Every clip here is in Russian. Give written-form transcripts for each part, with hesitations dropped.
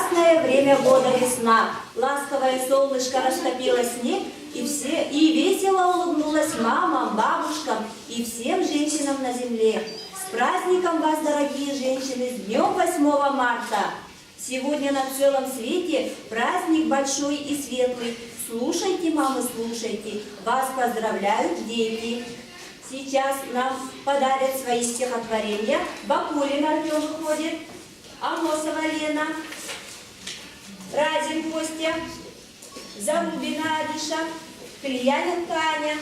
прекрасное время года весна. Ласковое солнышко растопило снег, и весело улыбнулась мамам, бабушкам и всем женщинам на земле. С праздником вас, дорогие женщины, с днем 8 марта! Сегодня на целом свете праздник большой и светлый. Слушайте, мамы, слушайте, вас поздравляют дети. Сейчас нам подарят свои стихотворения. Бакулин Артем выходит, Амосова Лена, Разин Костя, Зарубина Ариша, Кальяненко Аня.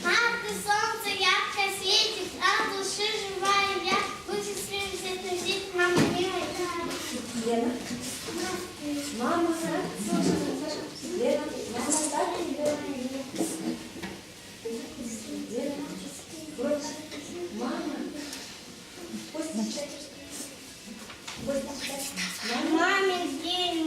Мам, ты солнце ярко светит, а в души живая я. Будем свет жить, мама, любимая. Лена. Мама, Лена, мама, так? Лена, Костя, мама. Костя, Мамин день,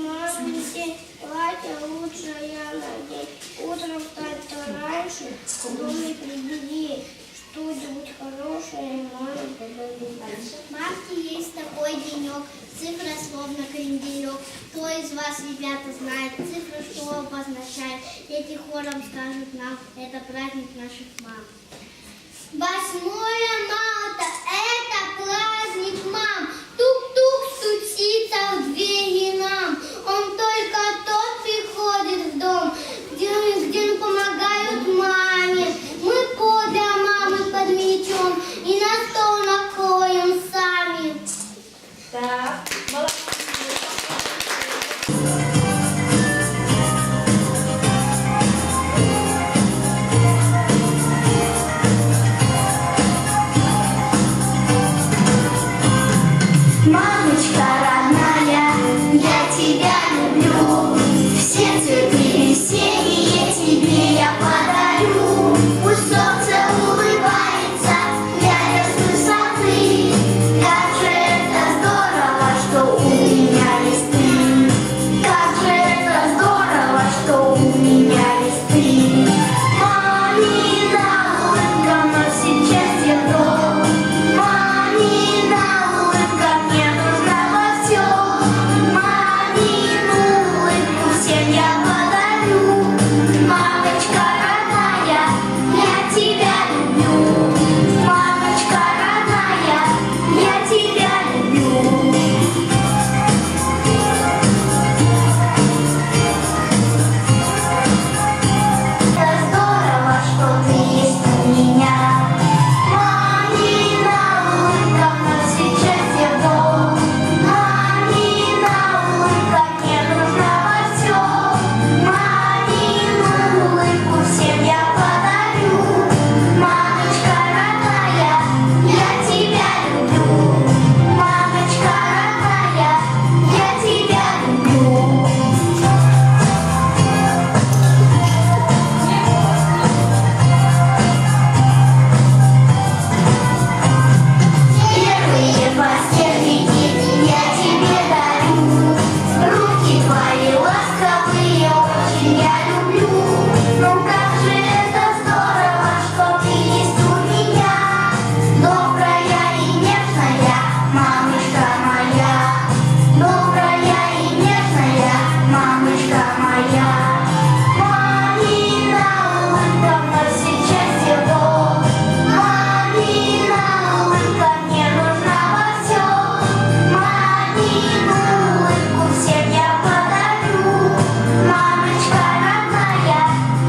платье лучшее надеть. Утром встать раньше, в доме прибеги. Что-нибудь хорошее маме подарить. Марте есть такой денек, цифра словно кренделек. Кто из вас, ребята, знает цифру, что обозначает? Дети хором скажут нам, это праздник наших мам. 8 марта – это праздник мам. Тук-тук стучится в двери нам. Он только тот приходит в дом, где помогают маме. Мы подле мамы подметем и на стол накроем сами. Так, молодцы. Мамочка родная, я тебя люблю. Все цветы весенние тебе я подарю. Пусть солнце улыбается, глядя с высоты. Как же это здорово, что у меня есть ты. Как же это здорово, что у меня есть ты. Мамина улыбка носит счастье в дом. Мамина улыбка мне нужна во всем. Мамину улыбку всем я подарю. Мамочка родная, я тебя люблю. Мамочка родная, я тебя люблю. Это здорово, что ты есть у меня. Мамина улыбка носит счастье в дом. Мамина улыбка мне нужна во всем. Мамину улыбку всем я подарю. Мамочка родная, я тебя люблю. Мамочка родная, я тебя люблю. Первые постельники я тебе дарю. Руки твои ласковые очень я люблю. Ну как же это здорово, что ты есть у меня. Добрая и нежная мамочка моя. Добрая и нежная мамочка моя. Мамина улыбка носит счастье в дом. Мамина улыбка мне нужна во всем. Мамину улыбку всем я подарю. Мамочка родная,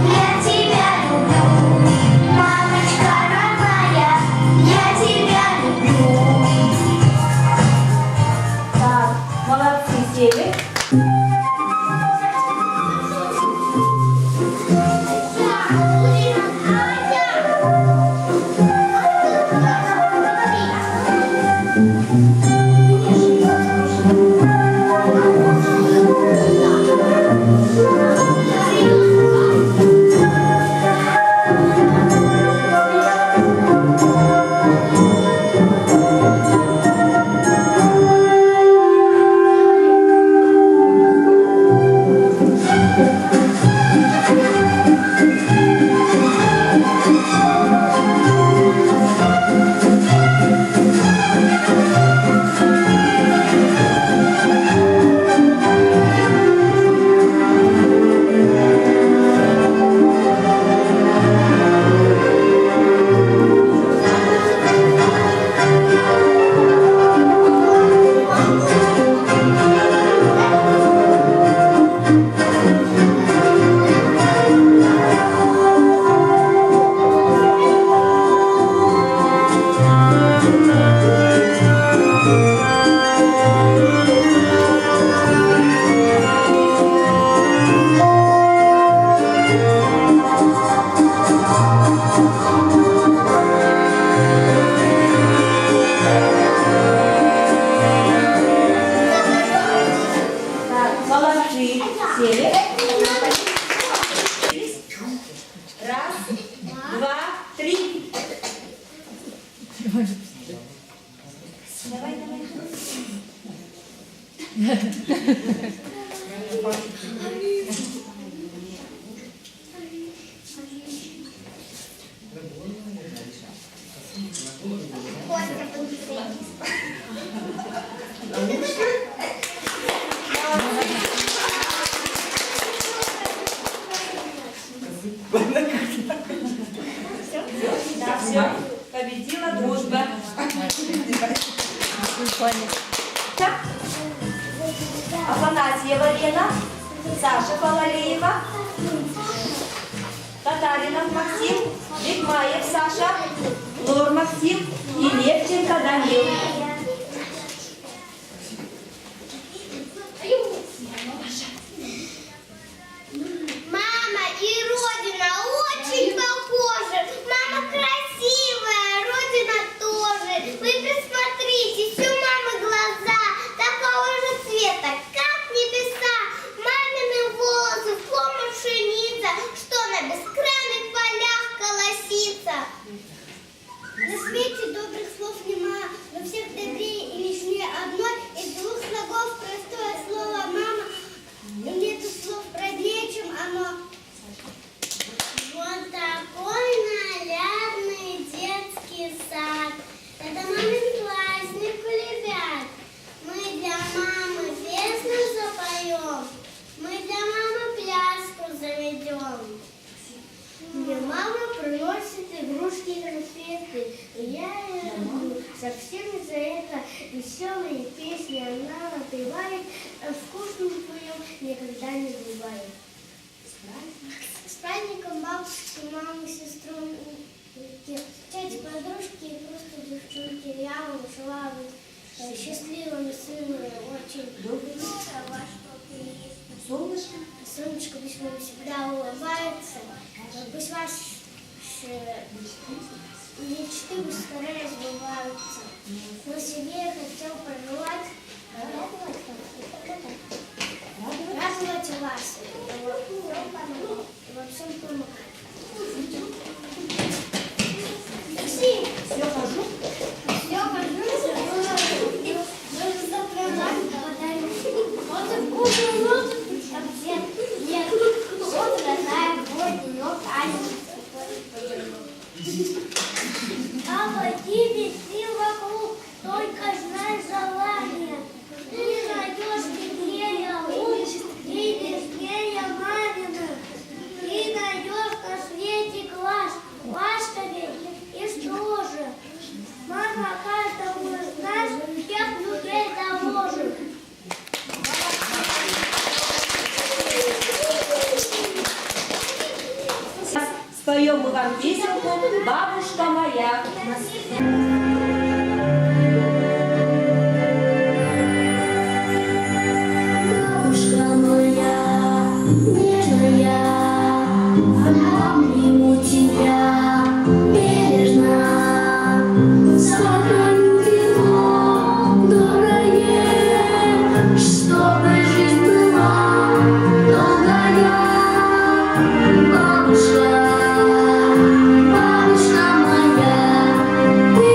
я тебя люблю. Мамочка родная, я тебя люблю. Так, молодцы, сели. Давай, давай. Костя, быстрее. Да, все. Победила дружба. Так. Афанасьева Лена, Саша Палалеева, Татаринов Максим, Бекмаев Саша, Лор Максим и Левченко Данил. Мама и Родина очень похожи. Мама красивая, Родина тоже. Вы присмотритесь, у мамы глаза такого же цвета, как небеса. Мамины волосы, словно пшеница, что на бескрайних полях колосится. На свете добрых слов нема, но всех добрее и лишнее одной. Из двух слогов простое слово «мама». Нету слов роднее, чем оно. Вот такой нарядный детский сад. Это мамин праздник, ребят. Мы для мамы песню запоем. Мы для мамы пляску заведем. Мне мама приносит игрушки и конфеты. И я ее люблю. Совсем за это веселые песни она напевает. Вкусным твоем никогда не бывает. С праздником бабушки, мамы, сестру, тети, подружки и просто девчонки. Я вам желаю быть счастливыми, сыны, очень любите вас, что есть. Солнышко. Солнышко пусть вам всегда улыбается. Пусть ваши мечты быстрее сбываются. Но себе я хотел пожелать радовать вас и во всем помогать. Максим! Все, хожу. Все, пожалуйста, вы закрывать подарим. Вот и вкусный лук, объект нет. Вот родная, вот денек, обойди ты вокруг, только знай желание. Ты найдешь везде луч, и везде мамина. Ты найдешь на свете класс, ласковее и строже. Мама каждому из нас всех людей доложит. Споем мы вам песенку «Бабушка моя». Бабушка моя, нежная, обниму тебя бережно, сохраню его доброе, чтобы жизнь была долгая. Бабушка, бабушка моя, ты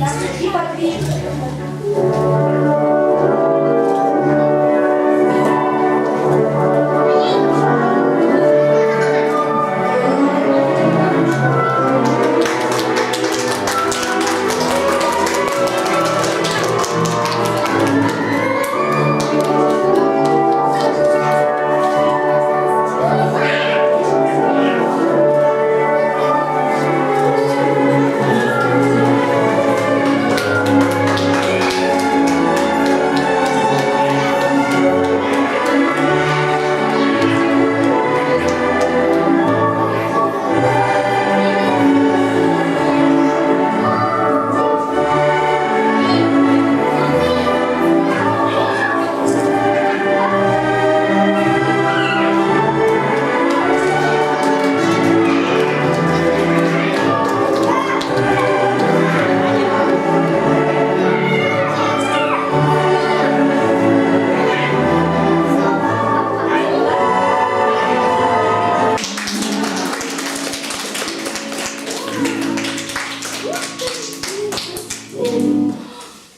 Так, и по 3.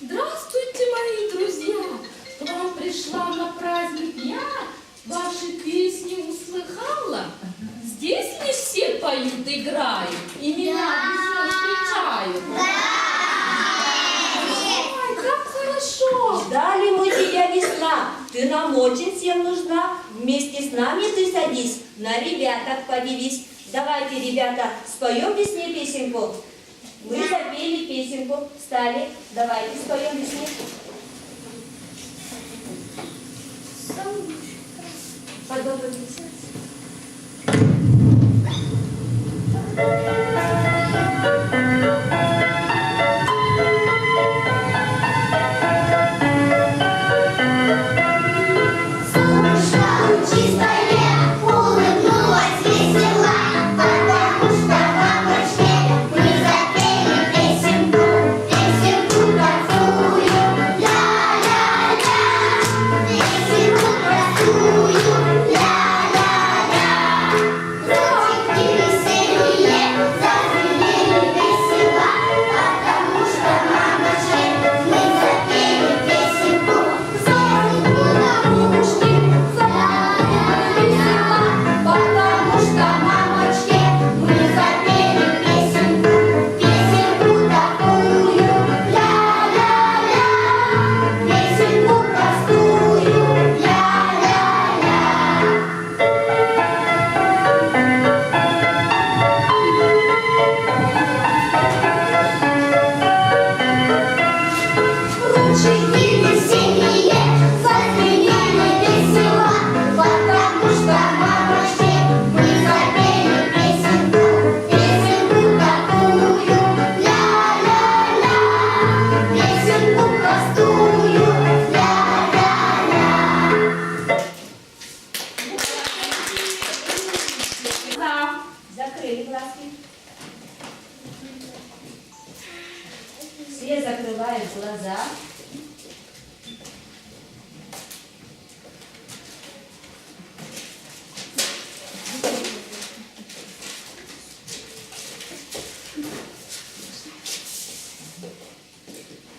Здравствуйте, мои друзья! К вам пришла на праздник я, ваши песни услыхала. Здесь ли все поют, играют и меня весело встречают? Ой, как хорошо! Ждали мы тебя, весна, ты нам очень всем нужна. Вместе с нами ты садись, на ребяток подивись. Давайте, ребята, споем весне песенку. Мы запели песенку, встали, давайте споем весне. Подготовились. Солнышко чистое улыбнулось весела, потому что мамочке мы запели песенку, песенку простую, ля-ля-ля, песенку простую, ля-ля-ля. Зонтики веселье зазвенели весела, потому что мамочке мы запели песенку, зонтику на ушки, ля-ля-ля, потому что мамочке мы запели песенку, песенку такую, ля-ля-ля, песенку простую, ля-ля-ля. Ручейки весенние зазвенели весело, потому что мамочке мы запели песенку, песенку такую, ля-ля-ля, песенку простую, ля-ля-ля. Закрыли глазки. Все закрывают глаза.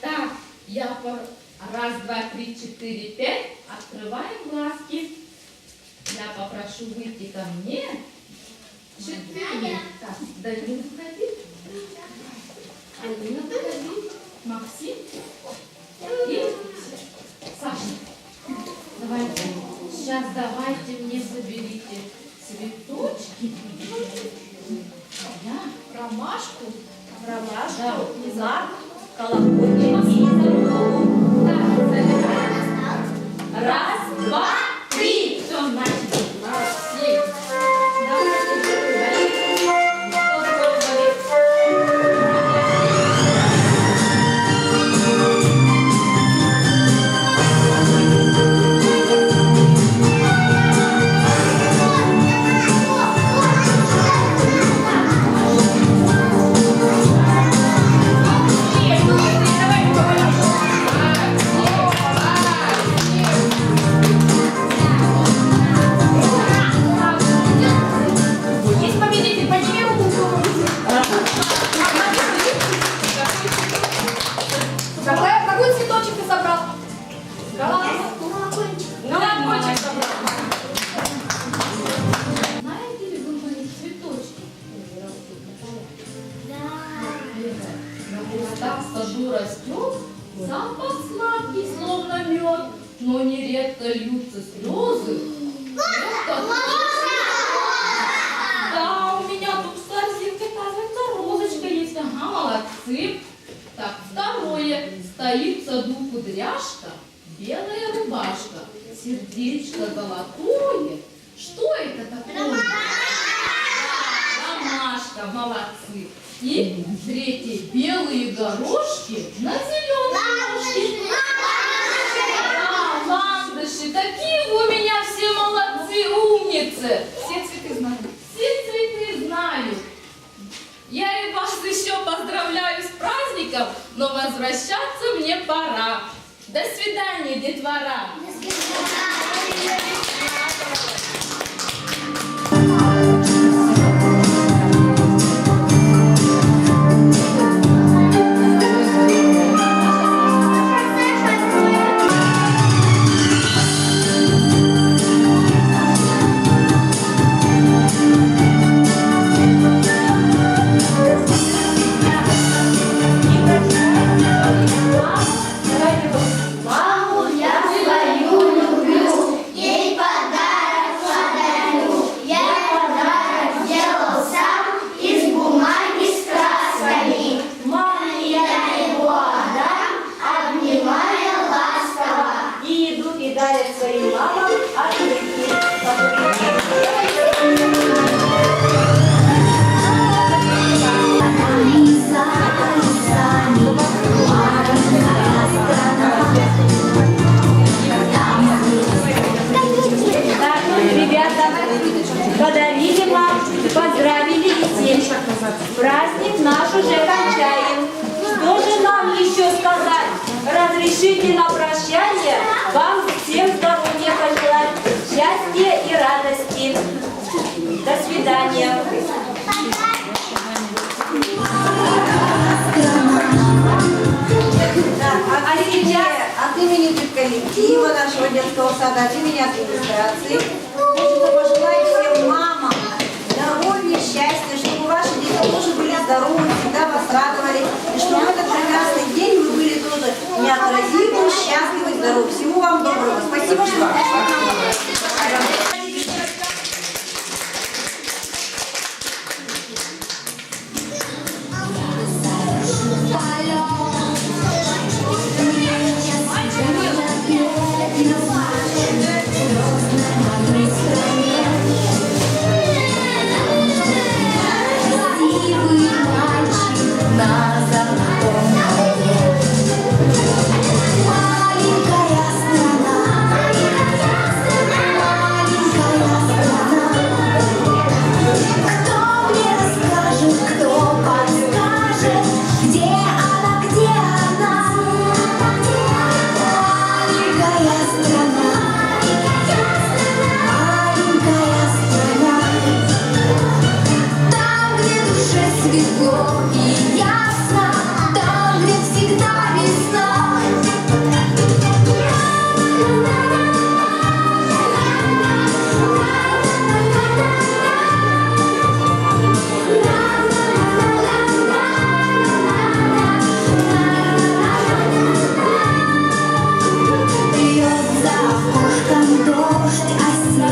Так, я по раз, два, три, четыре, пять. Открываем глазки. Я попрошу выйти ко мне. 4. Так, Данила, выходи. Алина, выходи. Максим. И Саша. Давайте. Сейчас давайте мне соберите цветочки. Я ромашку. Ромашку, мак, колокольчик и зарубку. Так, собираем. Раз, два, три. Все, начали. Молодцы. Давайте, говорите. Кто говорит? Давай, так в саду растет, запах сладкий, словно мед, но нередко льются слезы. Да, у меня тут в корзинке, кажется, розочка есть. Ага, молодцы. Так, второе. Стоит в саду кудряшка, белая рубашка, сердечко золотое. Что это такое? Ромашка, молодцы. И третье. Белые горошки на зеленой ножке. Да, ландыши. Какие вы у меня все молодцы, умницы. Все цветы знаю. Все цветы знаю. Я и вас еще поздравляю с праздником, но возвращаться мне пора. До свидания, детвора. Маму я свою люблю, ей подарок подарю. Я подарок сделал сам из бумаги с красками. Маме я его отдам, обнимая ласково. И идут и дарят своим мамам открытки. Так, ребята, подарили вам, поздравили и всем. Праздник наш уже кончаем. Что же нам еще сказать? Разрешите на прощание вам всем здоровья пожелать, счастья и радости. До свидания. А сейчас от имени коллектива нашего детского сада, от имени администрации, хочется пожелать всем мамам здоровья, счастья, чтобы ваши дети тоже были здоровы, всегда вас радовали, и чтобы в этот прекрасный день вы были тоже неотразимы, счастливы, здоровы. Всего вам доброго. Спасибо, что пришли.